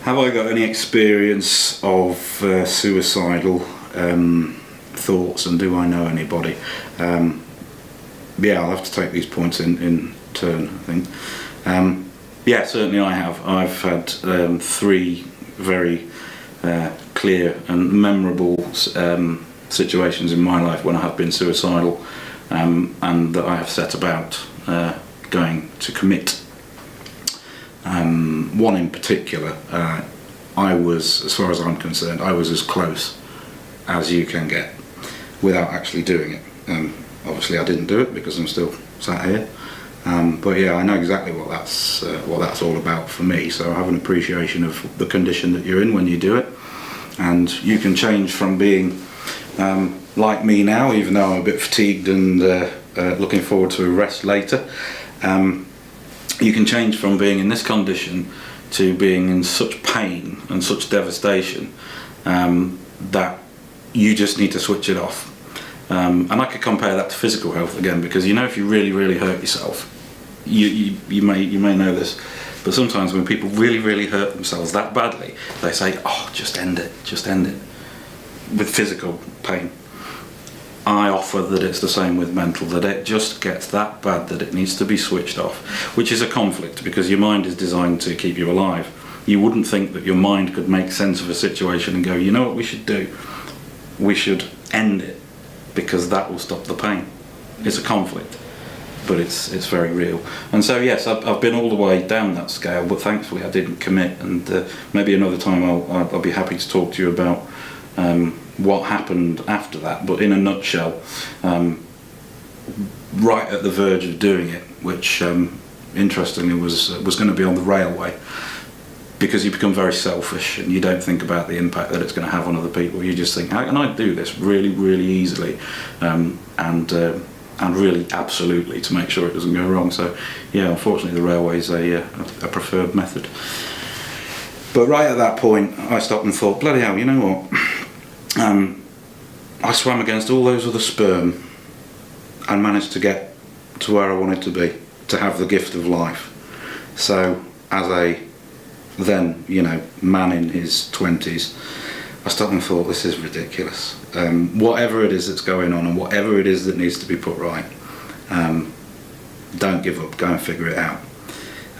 Have I got any experience of suicidal thoughts, and do I know anybody? Yeah, I'll have to take these points in turn, I think. Yeah, certainly I have. I've had 3 very clear and memorable situations in my life when I have been suicidal, and that I have set about going to commit. One in particular, I was, as far as I'm concerned, I was as close as you can get without actually doing it. Obviously I didn't do it because I'm still sat here, but yeah, I know exactly what that's all about for me, so I have an appreciation of the condition that you're in when you do it, and you can change from being like me now, even though I'm a bit fatigued and looking forward to a rest later. You can change from being in this condition to being in such pain and such devastation that you just need to switch it off. And I could compare that to physical health again, because you know, if you really hurt yourself, you may know this, but sometimes when people really hurt themselves that badly, they say, oh, just end it with physical pain. I offer that it's the same with mental, that it just gets that bad that it needs to be switched off, which is a conflict, because your mind is designed to keep you alive. You wouldn't think that your mind could make sense of a situation and go, you know what we should do? We should end it, because that will stop the pain. It's a conflict, but it's very real. And so yes, I've been all the way down that scale, but thankfully I didn't commit, and maybe another time I'll be happy to talk to you about what happened after that. But in a nutshell, right at the verge of doing it, which interestingly was going to be on the railway, because you become very selfish and you don't think about the impact that it's going to have on other people. You just think, how can I do this really easily and really absolutely to make sure it doesn't go wrong. So yeah, unfortunately the railway is a preferred method. But right at that point I stopped and thought, bloody hell, you know what, I swam against all those other sperm and managed to get to where I wanted to be, to have the gift of life. So as a then, you know, man in his 20s, I stopped and thought, this is ridiculous. Whatever it is that's going on and whatever it is that needs to be put right, don't give up, go and figure it out.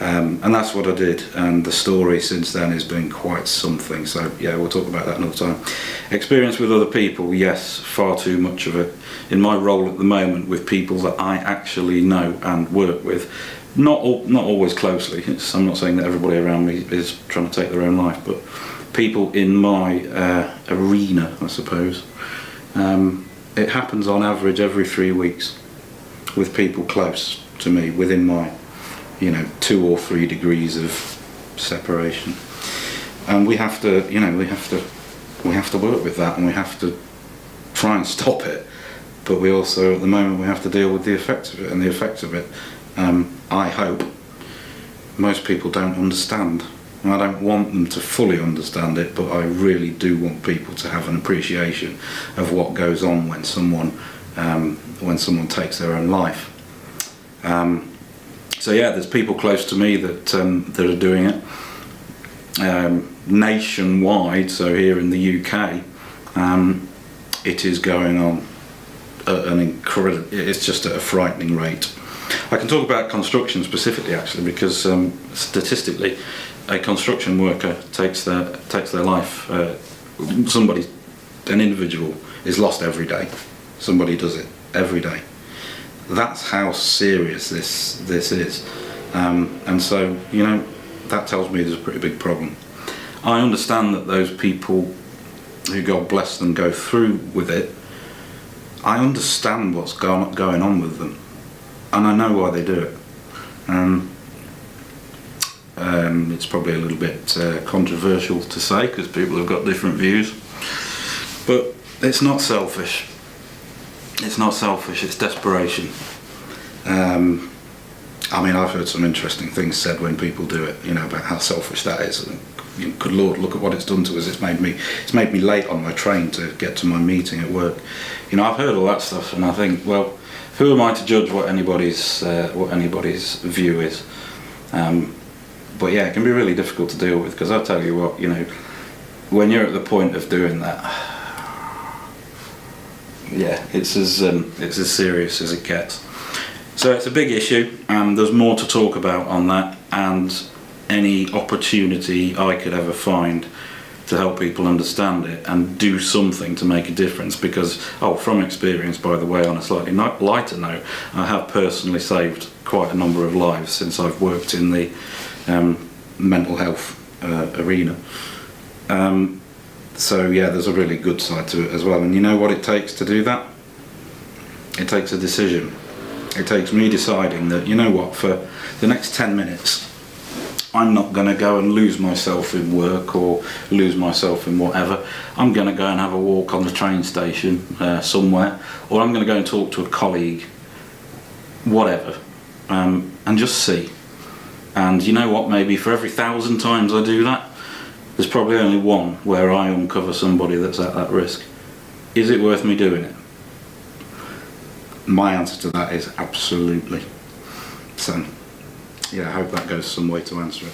And that's what I did, and the story since then has been quite something. So yeah, we'll talk about that another time. Experience with other people, yes, far too much of it. In my role at the moment with people that I actually know and work with, not always closely. I'm not saying that everybody around me is trying to take their own life, but people in my arena, I suppose. It happens on average every 3 weeks with people close to me, within my 2 or 3 degrees of separation, and we have to work with that, and we have to try and stop it, but we also at the moment we have to deal with the effects of it, and the effects of it I hope most people don't understand, and I don't want them to fully understand it, but I really do want people to have an appreciation of what goes on when someone takes their own life. So yeah, there's people close to me that are doing it nationwide. So here in the UK, it is going on at an incredible. It's just at a frightening rate. I can talk about construction specifically, actually, because statistically, a construction worker takes their life. An individual is lost every day. Somebody does it every day. That's how serious this is, and so that tells me there's a pretty big problem. I understand that those people who, God bless them, go through with it. I understand what's going on with them, and I know why they do it. It's probably a little bit controversial to say, because people have got different views, but it's not selfish. It's not selfish, it's desperation. I've heard some interesting things said when people do it, about how selfish that is. And, good Lord, look at what it's done to us. It's made me late on my train to get to my meeting at work. I've heard all that stuff, and I think, well, who am I to judge what anybody's view is? But yeah, it can be really difficult to deal with, because I'll tell you what, you know, when you're at the point of doing that, yeah, it's as serious as it gets. So it's a big issue, and there's more to talk about on that, and any opportunity I could ever find to help people understand it and do something to make a difference, because, from experience, by the way, on a slightly lighter note, I have personally saved quite a number of lives since I've worked in the mental health arena. So yeah, there's a really good side to it as well, and you know what it takes to do that? It takes a decision. It takes me deciding that, you know what, for the next 10 minutes I'm not going to go and lose myself in work or lose myself in whatever. I'm going to go and have a walk on the train station somewhere, or I'm going to go and talk to a colleague, whatever, and just see. And you know what, maybe for every 1,000 times I do that, there's probably only one where I uncover somebody that's at that risk. Is it worth me doing it? My answer to that is absolutely. So yeah, I hope that goes some way to answer it.